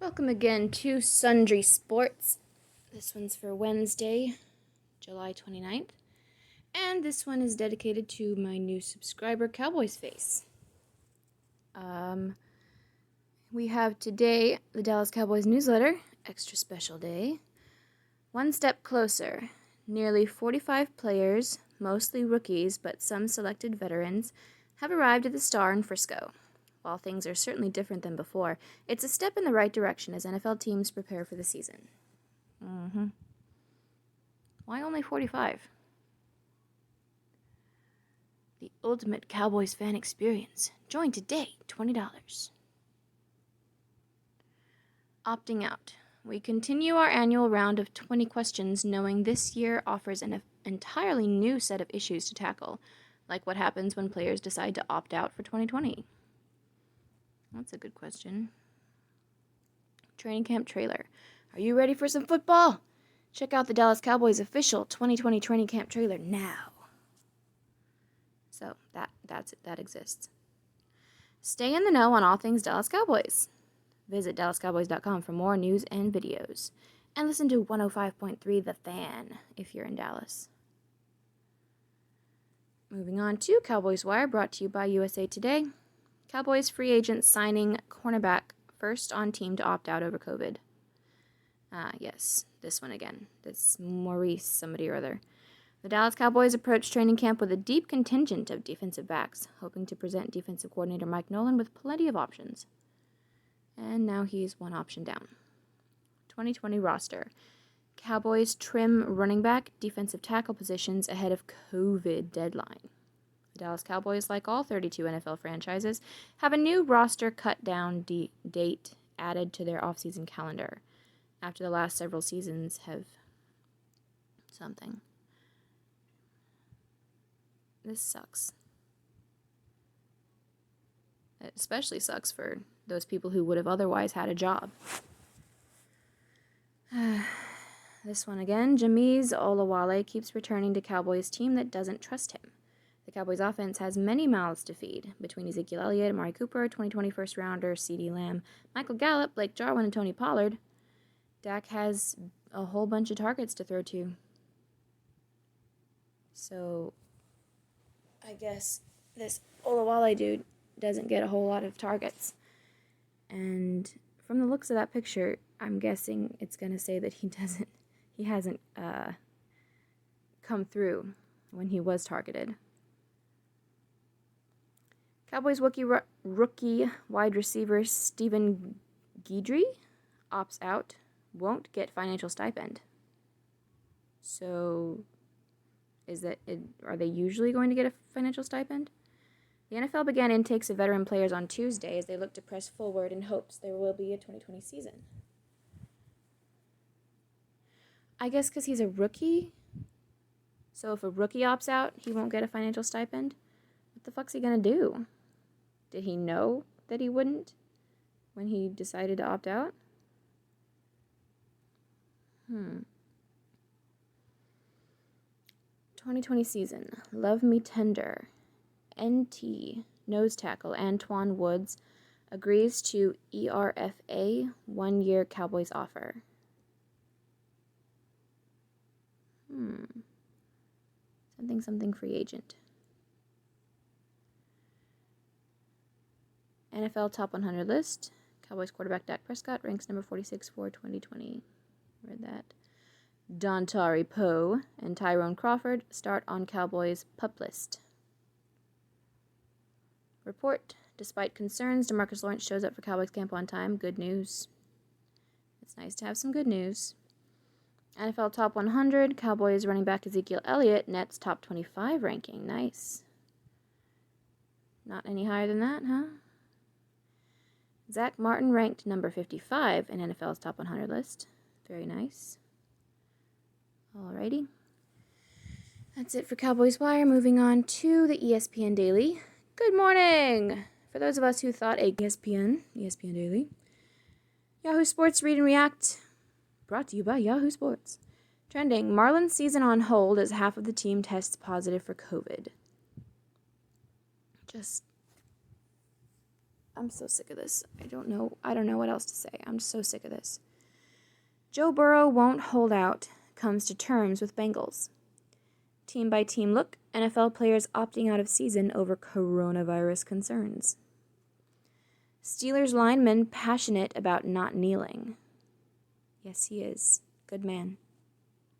Welcome again to Sundry Sports. This one's for Wednesday, July 29th. And this one is dedicated to my new subscriber, Cowboys Face. We have today the Dallas Cowboys newsletter, extra special day. One step closer. Nearly 45 players, mostly rookies, but some selected veterans, have arrived at the Star in Frisco. While things are certainly different than before, it's a step in the right direction as NFL teams prepare for the season. Why only 45? The ultimate Cowboys fan experience. Join today, $20. Opting out. We continue our annual round of 20 questions, knowing this year offers an entirely new set of issues to tackle, like what happens when players decide to opt out for 2020. That's a good question. Training camp trailer. Are you ready for some football? Check out the Dallas Cowboys official 2020 training camp trailer now. So that exists. Stay in the know on all things Dallas Cowboys. Visit DallasCowboys.com for more news and videos. And listen to 105.3 The Fan if you're in Dallas. Moving on to Cowboys Wire, brought to you by USA Today. Cowboys free agent signing cornerback first on team to opt out over COVID. Yes, this one again. This Maurice somebody or other. The Dallas Cowboys approached training camp with a deep contingent of defensive backs, hoping to present defensive coordinator Mike Nolan with plenty of options. And now he's one option down. 2020 roster. Cowboys trim running back, defensive tackle positions ahead of COVID deadline. The Dallas Cowboys, like all 32 NFL franchises, have a new roster cut-down date added to their offseason calendar after the last several seasons have something. This sucks. It especially sucks for those people who would have otherwise had a job. This one again. Jameez Olawale keeps returning to Cowboys team that doesn't trust him. The Cowboys offense has many mouths to feed between Ezekiel Elliott, Amari Cooper, 2020 first rounder, CeeDee Lamb, Michael Gallup, Blake Jarwin, and Tony Pollard. Dak has a whole bunch of targets to throw to. So I guess this Olawale dude doesn't get a whole lot of targets. And from the looks of that picture, I'm guessing it's going to say that he hasn't come through when he was targeted. Cowboys rookie wide receiver Stephen Guidry opts out, won't get financial stipend. So, are they usually going to get a financial stipend? The NFL began intakes of veteran players on Tuesday as they look to press forward in hopes there will be a 2020 season. I guess because he's a rookie. So if a rookie opts out, he won't get a financial stipend? What the fuck's he gonna do? Did he know that he wouldn't when he decided to opt out? 2020 season. Love Me Tender. NT nose tackle Antoine Woods agrees to ERFA 1-year Cowboys offer. Something free agent. NFL Top 100 list. Cowboys quarterback Dak Prescott ranks number 46 for 2020. Read that. Dontari Poe and Tyrone Crawford start on Cowboys PUP list. Report. Despite concerns, DeMarcus Lawrence shows up for Cowboys camp on time. Good news. It's nice to have some good news. NFL Top 100. Cowboys running back Ezekiel Elliott. Nets Top 25 ranking. Nice. Not any higher than that, huh? Zach Martin ranked number 55 in NFL's Top 100 list. Very nice. Alrighty. That's it for Cowboys Wire. Moving on to the ESPN Daily. Good morning! For those of us who thought ESPN Daily. Yahoo Sports Read and React. Brought to you by Yahoo Sports. Trending. Marlins season on hold as half of the team tests positive for COVID. Just I'm so sick of this. I don't know what else to say. I'm so sick of this. Joe Burrow won't hold out, comes to terms with Bengals. Team by team look, NFL players opting out of season over coronavirus concerns. Steelers lineman passionate about not kneeling. Yes, he is. Good man.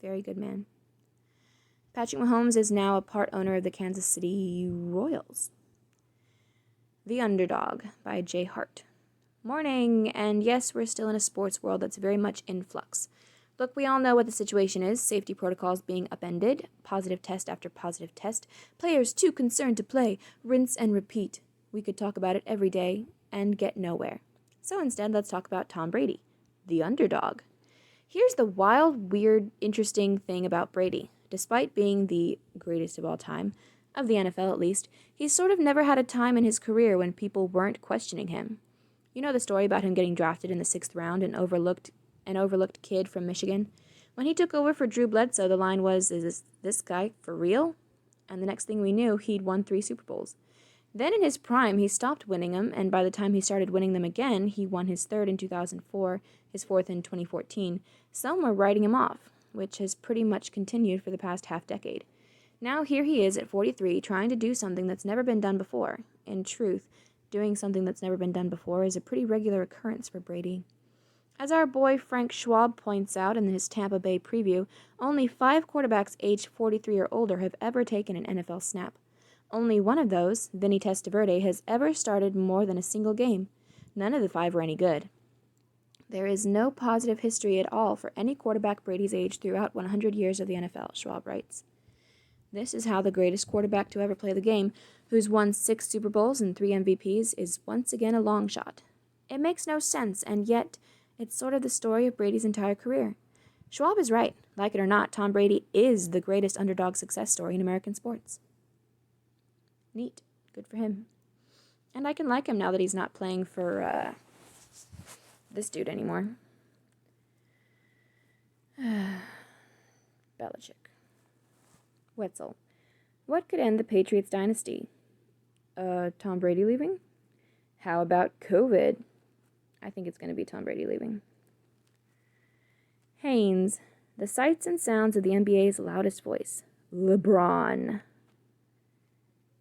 Very good man. Patrick Mahomes is now a part owner of the Kansas City Royals. The Underdog by Jay Hart. Morning, and yes, we're still in a sports world that's very much in flux. Look, we all know what the situation is. Safety protocols being upended, positive test after positive test, players too concerned to play, rinse and repeat. We could talk about it every day and get nowhere. So instead, let's talk about Tom Brady, the underdog. Here's the wild, weird, interesting thing about Brady. Despite being the greatest of all time, of the NFL at least, he's sort of never had a time in his career when people weren't questioning him. You know the story about him getting drafted in the 6th round, an overlooked kid from Michigan? When he took over for Drew Bledsoe, the line was, "Is this guy for real?" And the next thing we knew, he'd won 3 Super Bowls. Then in his prime, he stopped winning them, and by the time he started winning them again, he won his 3rd in 2004, his 4th in 2014. Some were writing him off, which has pretty much continued for the past half-decade. Now here he is at 43, trying to do something that's never been done before. In truth, doing something that's never been done before is a pretty regular occurrence for Brady. As our boy Frank Schwab points out in his Tampa Bay preview, only 5 quarterbacks aged 43 or older have ever taken an NFL snap. Only one of those, Vinny Testaverde, has ever started more than a single game. None of the 5 were any good. There is no positive history at all for any quarterback Brady's age throughout 100 years of the NFL, Schwab writes. This is how the greatest quarterback to ever play the game, who's won 6 Super Bowls and 3 MVPs, is once again a long shot. It makes no sense, and yet it's sort of the story of Brady's entire career. Schwab is right. Like it or not, Tom Brady is the greatest underdog success story in American sports. Neat. Good for him. And I can like him now that he's not playing for this dude anymore. Belichick. Wetzel. What could end the Patriots dynasty? Tom Brady leaving? How about COVID? I think it's going to be Tom Brady leaving. Haynes. The sights and sounds of the NBA's loudest voice. LeBron.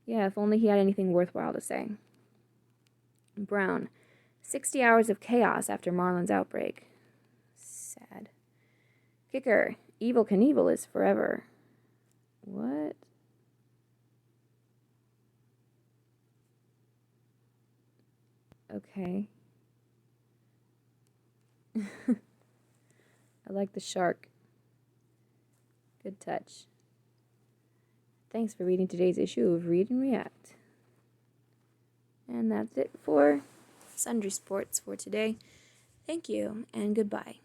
Yeah, if only he had anything worthwhile to say. Brown. 60 hours of chaos after Marlins outbreak. Sad. Kicker. Evel Knievel is forever. What? Okay. I like the shark. Good touch. Thanks for reading today's issue of Read and React. And that's it for Sundry Sports for today. Thank you, and goodbye.